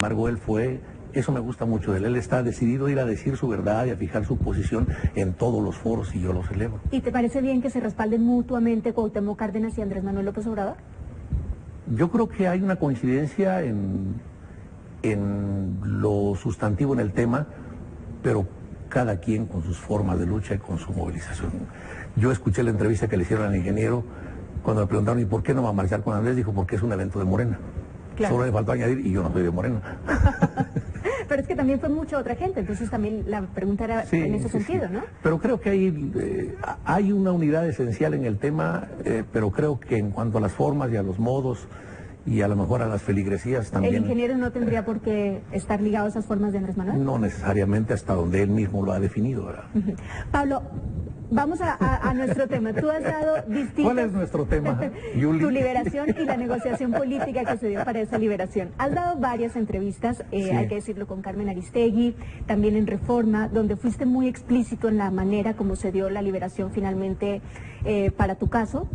embargo, él fue, eso me gusta mucho de él está decidido a ir a decir su verdad y a fijar su posición en todos los foros y yo lo celebro. ¿Y te parece bien que se respalden mutuamente Cuauhtémoc Cárdenas y Andrés Manuel López Obrador? Yo creo que hay una coincidencia en lo sustantivo en el tema, pero cada quien con sus formas de lucha y con su movilización. Yo escuché la entrevista que le hicieron al ingeniero cuando le preguntaron ¿y por qué no va a marchar con Andrés? Dijo porque es un evento de Morena. Claro. Solo le faltó añadir y yo no soy de Morena. Pero es que también fue mucha otra gente, entonces también la pregunta era en ese sentido, ¿no? Pero creo que hay una unidad esencial en el tema, pero creo que en cuanto a las formas y a los modos y a lo mejor a las feligresías también... ¿El ingeniero no tendría por qué estar ligado a esas formas de Andrés Manuel? No necesariamente hasta donde él mismo lo ha definido, ¿verdad? Pablo, vamos a nuestro tema. Tú has dado distintas... ¿Cuál es nuestro tema, Yuli? Tu liberación y la negociación política que se dio para esa liberación. Has dado varias entrevistas, sí. Hay que decirlo, con Carmen Aristegui, también en Reforma, donde fuiste muy explícito en la manera como se dio la liberación finalmente para tu caso.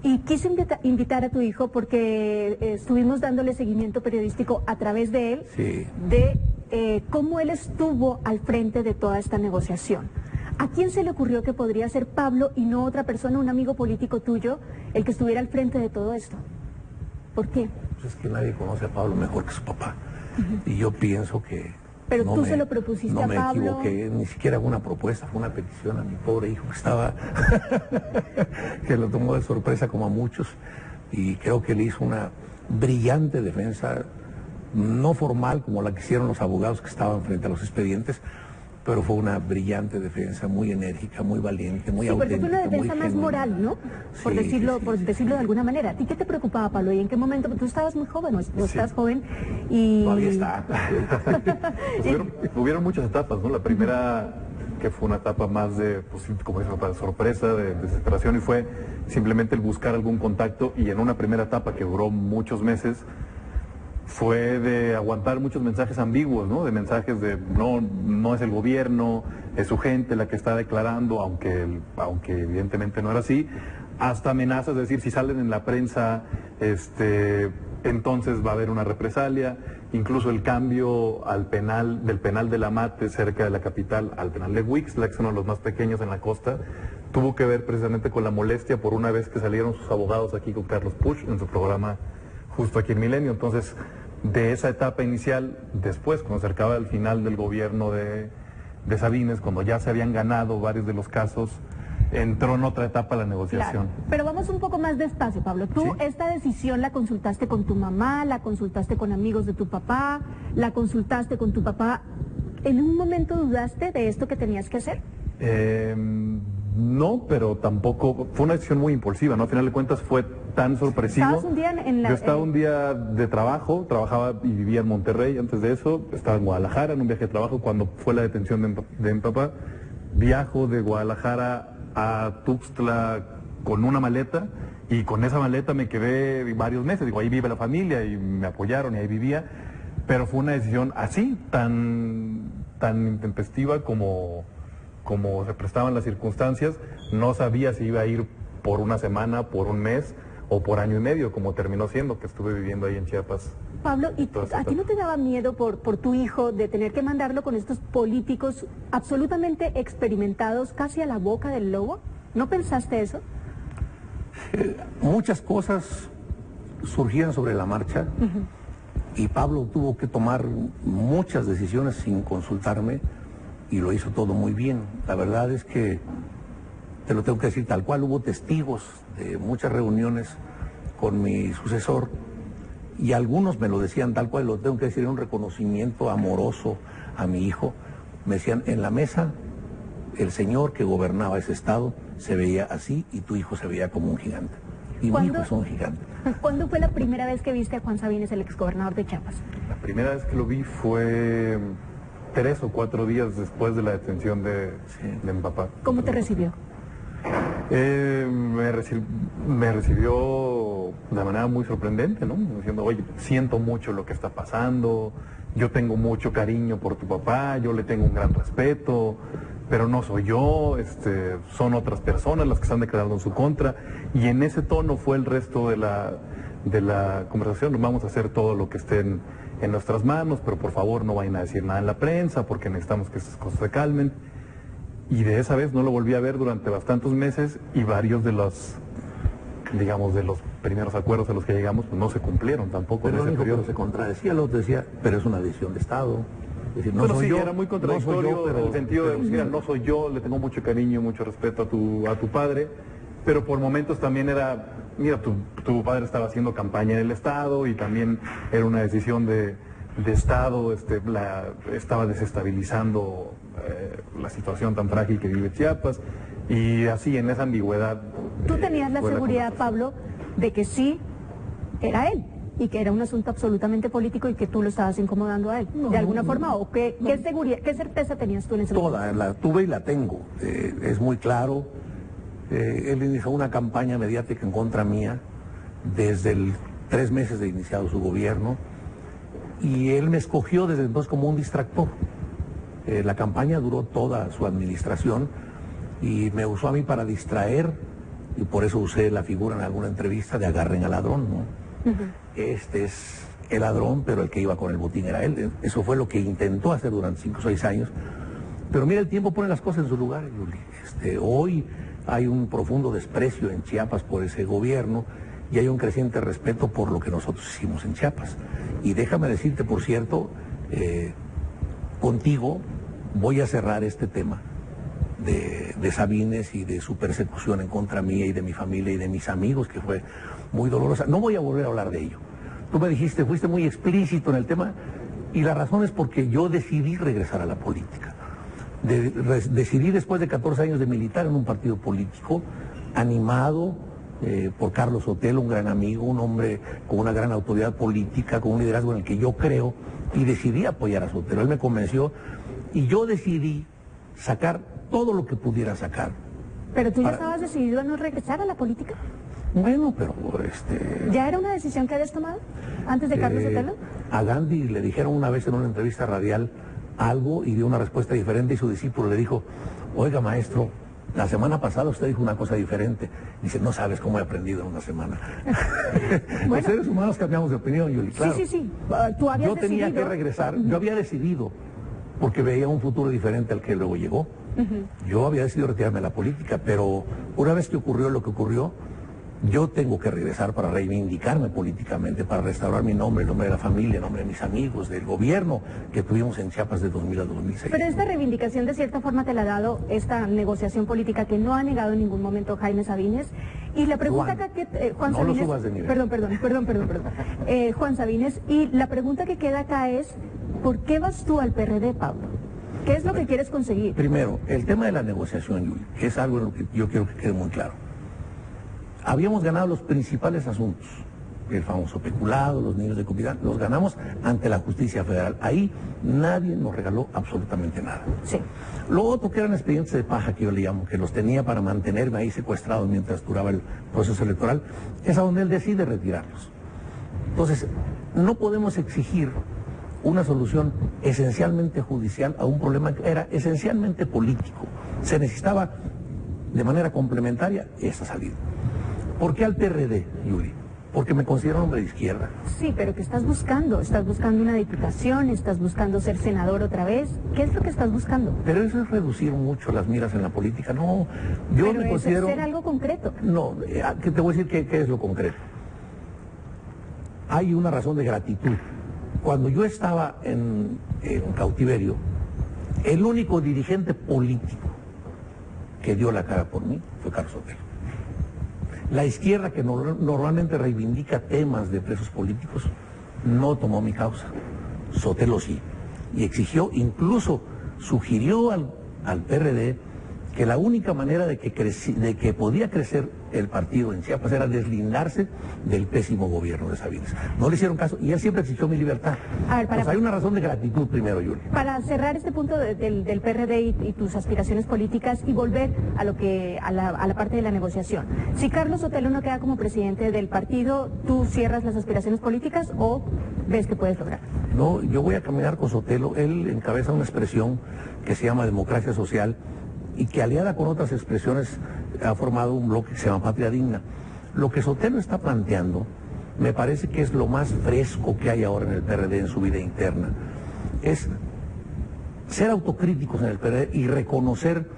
Y quise invitar a tu hijo porque estuvimos dándole seguimiento periodístico a través de él, sí. de cómo él estuvo al frente de toda esta negociación. ¿A quién se le ocurrió que podría ser Pablo y no otra persona, un amigo político tuyo, el que estuviera al frente de todo esto? ¿Por qué? Pues es que nadie conoce a Pablo mejor que su papá. Y yo pienso que... Pero tú se lo propusiste a Pablo. No me equivoqué, ni siquiera fue una propuesta, fue una petición a mi pobre hijo que estaba... que lo tomó de sorpresa como a muchos. Y creo que le hizo una brillante defensa, no formal como la que hicieron los abogados que estaban frente a los expedientes, pero fue una brillante defensa, muy enérgica, muy valiente, muy auténtica, pero fue una defensa más moral, ¿no? Por decirlo de alguna manera. ¿A ti qué te preocupaba, Pablo? ¿Y en qué momento? Tú estabas muy joven, no estás joven y... Todavía está. Pues hubieron muchas etapas, ¿no? La primera, que fue una etapa más de, pues, como dices, de sorpresa, de desesperación, y fue simplemente el buscar algún contacto, y en una primera etapa que duró muchos meses, fue de aguantar muchos mensajes ambiguos, ¿no? De mensajes de no es el gobierno, es su gente la que está declarando, aunque evidentemente no era así, hasta amenazas de decir si salen en la prensa, entonces va a haber una represalia, incluso el cambio del penal de la Mate cerca de la capital al penal de Huixtla, que es uno de los más pequeños en la costa, tuvo que ver precisamente con la molestia por una vez que salieron sus abogados aquí con Carlos Puch en su programa justo aquí en Milenio. Entonces, de esa etapa inicial, después, cuando se acercaba el final del gobierno de Sabines, cuando ya se habían ganado varios de los casos, entró en otra etapa la negociación. Claro, pero vamos un poco más despacio, Pablo. Tú, ¿sí? Esta decisión la consultaste con tu mamá, la consultaste con amigos de tu papá, la consultaste con tu papá. ¿En un momento dudaste de esto que tenías que hacer? No, pero tampoco, fue una decisión muy impulsiva, ¿no? Al final de cuentas fue tan sorpresivo. ¿Estabas un día Yo estaba un día de trabajo, trabajaba y vivía en Monterrey antes de eso, estaba en Guadalajara en un viaje de trabajo cuando fue la detención de mi papá. Viajo de Guadalajara a Tuxtla con una maleta y con esa maleta me quedé varios meses. Digo, ahí vive la familia y me apoyaron y ahí vivía, pero fue una decisión así, tan intempestiva como se prestaban las circunstancias. No sabía si iba a ir por una semana, por un mes o por año y medio, como terminó siendo, que estuve viviendo ahí en Chiapas. Pablo, ¿y a ti no te daba miedo por tu hijo de tener que mandarlo con estos políticos absolutamente experimentados, casi a la boca del lobo? ¿No pensaste eso? Muchas cosas surgían sobre la marcha y Pablo tuvo que tomar muchas decisiones sin consultarme. Y lo hizo todo muy bien. La verdad es que, te lo tengo que decir tal cual, hubo testigos de muchas reuniones con mi sucesor y algunos me lo decían tal cual, lo tengo que decir, un reconocimiento amoroso a mi hijo. Me decían, en la mesa, el señor que gobernaba ese estado se veía así y tu hijo se veía como un gigante. Y mi hijo es un gigante. ¿Cuándo fue la primera vez que viste a Juan Sabines, el exgobernador de Chiapas? La primera vez que lo vi fue 3 o 4 días después de la detención de mi papá. ¿Cómo te recibió? Me recibió de manera muy sorprendente, ¿no? Diciendo, oye, siento mucho lo que está pasando, yo tengo mucho cariño por tu papá, yo le tengo un gran respeto, pero no soy yo, son otras personas las que están declarando en su contra. Y en ese tono fue el resto de de la conversación, vamos a hacer todo lo que esté en nuestras manos, pero por favor no vayan a decir nada en la prensa porque necesitamos que estas cosas se calmen. Y de esa vez no lo volví a ver durante bastantes meses y varios de los, digamos, de los primeros acuerdos a los que llegamos pues no se cumplieron tampoco en Pero ese periodo. se contradecía, el otro decía, pero es una decisión de Estado. Es decir, no Bueno, soy sí, yo, era muy contradictorio no soy yo, en el sentido de, mira, no soy yo, le tengo mucho cariño y mucho respeto a tu padre, pero por momentos también era, mira, tu padre estaba haciendo campaña en el Estado y también era una decisión de Estado, estaba desestabilizando la situación tan frágil que vive Chiapas, y así en esa ambigüedad. ¿Tú tenías la fue seguridad, conversación. Pablo, de que sí era él y que era un asunto absolutamente político y que tú lo estabas incomodando a él, de alguna forma? ¿O qué seguridad, qué certeza tenías tú en ese momento? Toda, la tuve y la tengo. Es muy claro. Él inició una campaña mediática en contra mía desde el 3 meses de iniciado su gobierno, y él me escogió desde entonces como un distractor. La campaña duró toda su administración y me usó a mí para distraer, y por eso usé la figura en alguna entrevista de agarren al ladrón, ¿no? Este es el ladrón, pero el que iba con el botín era él. Eso fue lo que intentó hacer durante 5 o 6 años. Pero mira, el tiempo pone las cosas en su lugar, Yuli. Hoy hay un profundo desprecio en Chiapas por ese gobierno y hay un creciente respeto por lo que nosotros hicimos en Chiapas. Y déjame decirte, por cierto, contigo voy a cerrar este tema de Sabines y de su persecución en contra mía y de mi familia y de mis amigos, que fue muy dolorosa. No voy a volver a hablar de ello. Tú me dijiste, fuiste muy explícito en el tema, y la razón es porque yo decidí regresar a la política. Decidí, después de 14 años de militar en un partido político, animado por Carlos Sotelo, un gran amigo, un hombre con una gran autoridad política, con un liderazgo en el que yo creo, y decidí apoyar a Sotelo. Él me convenció y yo decidí sacar todo lo que pudiera sacar. ¿Pero tú ya estabas decidido a no regresar a la política? Bueno, pero ¿Ya era una decisión que habías tomado antes de Carlos Sotelo? A Gandhi le dijeron una vez en una entrevista radial algo y dio una respuesta diferente, y su discípulo le dijo, oiga maestro, la semana pasada usted dijo una cosa diferente. Dice, no sabes cómo he aprendido en una semana. Bueno, los seres humanos cambiamos de opinión, Yuli, claro. Sí. Tú habías yo tenía decidido... que regresar, yo había decidido, porque veía un futuro diferente al que luego llegó. Yo había decidido retirarme de la política, pero una vez que ocurrió lo que ocurrió, yo tengo que regresar para reivindicarme políticamente, para restaurar mi nombre, el nombre de la familia, el nombre de mis amigos, del gobierno que tuvimos en Chiapas de 2000 a 2006. Pero esta reivindicación de cierta forma te la ha dado esta negociación política que no ha negado en ningún momento Jaime Sabines. Y la pregunta Juan, no Sabines... lo subas de nivel. Perdón. Juan Sabines, y la pregunta que queda acá es, ¿por qué vas tú al PRD, Pablo? ¿Qué es lo que quieres conseguir? Primero, el tema de la negociación, Yuli, que es algo en lo que yo quiero que quede muy claro. Habíamos ganado los principales asuntos, el famoso peculado, los niños de comunidad, los ganamos ante la justicia federal. Ahí nadie nos regaló absolutamente nada. Sí. Lo otro, que eran expedientes de paja, que yo le llamo, que los tenía para mantenerme ahí secuestrado mientras duraba el proceso electoral, es a donde él decide retirarlos. Entonces, no podemos exigir una solución esencialmente judicial a un problema que era esencialmente político. Se necesitaba de manera complementaria esa salida. ¿Por qué al PRD, Yuli? Porque me considero un hombre de izquierda. Sí, pero ¿qué estás buscando? ¿Estás buscando una diputación? ¿Estás buscando ser senador otra vez? ¿Qué es lo que estás buscando? Pero eso es reducir mucho las miras en la política. No, yo pero me eso considero... es ser algo concreto. No, que te voy a decir qué es lo concreto. Hay una razón de gratitud. Cuando yo estaba en cautiverio, el único dirigente político que dio la cara por mí fue Carlos Sotelo. La izquierda, que normalmente reivindica temas de presos políticos, no tomó mi causa. Sotelo sí. Y exigió, incluso sugirió al PRD que la única manera de que podía crecer el partido en Chiapas era deslindarse del pésimo gobierno de Sabines. No le hicieron caso y él siempre exigió mi libertad. A ver, pues hay una razón de gratitud primero, Yuli. Para cerrar este punto del PRD y tus aspiraciones políticas y volver a la parte de la negociación. Si Carlos Sotelo no queda como presidente del partido, ¿tú cierras las aspiraciones políticas o ves que puedes lograr? No, yo voy a caminar con Sotelo. Él encabeza una expresión que se llama democracia social, y que aliada con otras expresiones ha formado un bloque que se llama Patria Digna. Lo que Sotelo está planteando me parece que es lo más fresco que hay ahora en el PRD en su vida interna. Es ser autocríticos en el PRD y reconocer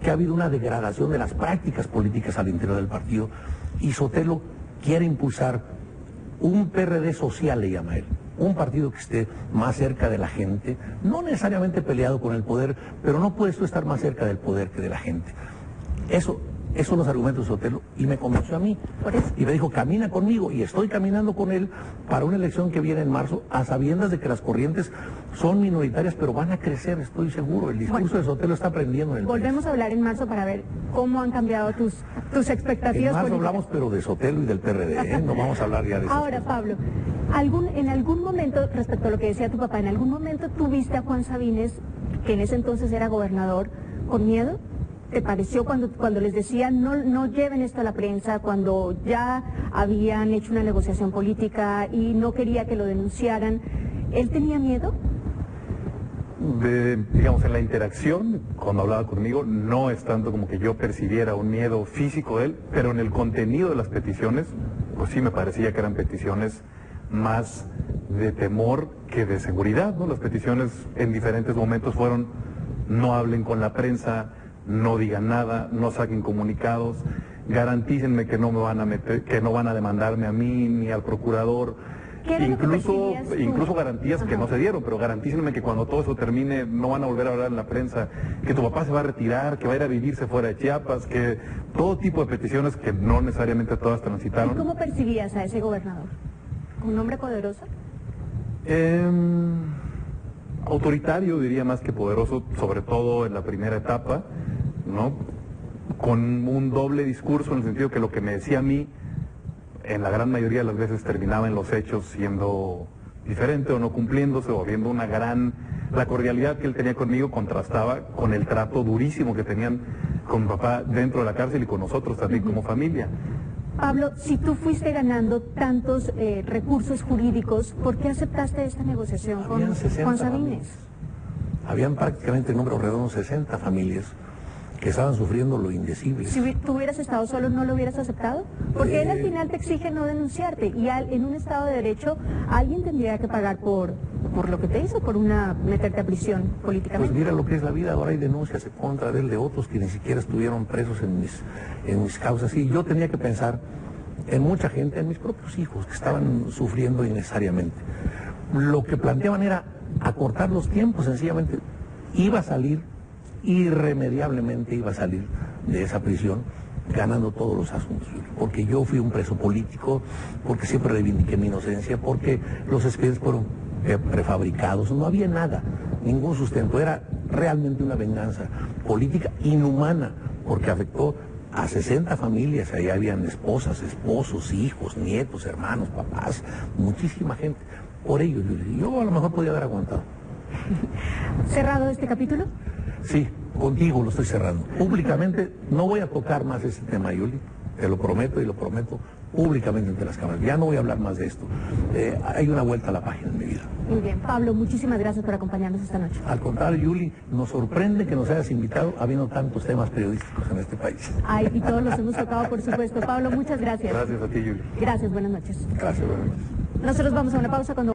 que ha habido una degradación de las prácticas políticas al interior del partido, y Sotelo quiere impulsar un PRD social, le llama él, un partido que esté más cerca de la gente, no necesariamente peleado con el poder, pero no puedes tú estar más cerca del poder que de la gente. Esos son los argumentos de Sotelo, y me convenció a mí. Y me dijo, camina conmigo, y estoy caminando con él para una elección que viene en marzo, a sabiendas de que las corrientes son minoritarias, pero van a crecer, estoy seguro. El discurso de Sotelo está aprendiendo en el Volvemos a hablar en marzo para ver cómo han cambiado tus expectativas en marzo políticas. Hablamos, pero de Sotelo y del PRD, ¿eh? No vamos a hablar ya de eso. Ahora, Pablo, en algún momento, respecto a lo que decía tu papá, ¿en algún momento tuviste a Juan Sabines, que en ese entonces era gobernador, con miedo? ¿Te pareció cuando les decían no lleven esto a la prensa, cuando ya habían hecho una negociación política y no quería que lo denunciaran? ¿Él tenía miedo? Digamos, en la interacción, cuando hablaba conmigo, no es tanto como que yo percibiera un miedo físico de él, pero en el contenido de las peticiones, pues sí me parecía que eran peticiones más de temor que de seguridad, ¿no? Las peticiones en diferentes momentos fueron: no hablen con la prensa, no digan nada, no saquen comunicados, garantícenme que no me van a meter, que no van a demandarme a mí ni al procurador. Incluso garantías que no se dieron, pero garantícenme que cuando todo eso termine no van a volver a hablar en la prensa, que tu papá se va a retirar, que va a ir a vivirse fuera de Chiapas, que todo tipo de peticiones que no necesariamente todas transitaron. ¿Y cómo percibías a ese gobernador? ¿Un hombre poderoso? Autoritario, diría, más que poderoso, sobre todo en la primera etapa, ¿no? Con un doble discurso, en el sentido que lo que me decía a mí, en la gran mayoría de las veces terminaba en los hechos siendo diferente o no cumpliéndose, o habiendo una gran... La cordialidad que él tenía conmigo contrastaba con el trato durísimo que tenían con papá dentro de la cárcel y con nosotros también como familia. Pablo, si tú fuiste ganando tantos recursos jurídicos, ¿por qué aceptaste esta negociación con Juan Sabines? Habían prácticamente, en número redondo, 60 familias que estaban sufriendo lo indecible. Si tú hubieras estado solo, ¿no lo hubieras aceptado? Porque él al final te exige no denunciarte, y en un Estado de Derecho alguien tendría que pagar por lo que te hizo, por meterte a prisión políticamente. Pues mira lo que es la vida, ahora hay denuncias en contra de él de otros que ni siquiera estuvieron presos en mis causas, y yo tenía que pensar en mucha gente, en mis propios hijos, que estaban sufriendo innecesariamente. Lo que planteaban era acortar los tiempos, sencillamente. Iba a salir, irremediablemente iba a salir de esa prisión ganando todos los asuntos, porque yo fui un preso político, porque siempre reivindiqué mi inocencia, porque los expedientes fueron prefabricados, no había nada, ningún sustento, era realmente una venganza política inhumana, porque afectó a 60 familias, ahí habían esposas, esposos, hijos, nietos, hermanos, papás, muchísima gente. Por ello, yo a lo mejor podía haber aguantado. ¿Cerrado este capítulo? Sí, contigo lo estoy cerrando. Públicamente no voy a tocar más ese tema, Yuli, te lo prometo, y lo prometo públicamente ante las cámaras. Ya no voy a hablar más de esto. Hay una vuelta a la página en mi vida. Muy bien. Pablo, muchísimas gracias por acompañarnos esta noche. Al contrario, Yuli, nos sorprende que nos hayas invitado habiendo tantos temas periodísticos en este país. Ay, y todos los hemos tocado, por supuesto. Pablo, muchas gracias. Gracias a ti, Yuli. Gracias, buenas noches. Gracias, buenas noches. Nosotros vamos a una pausa cuando...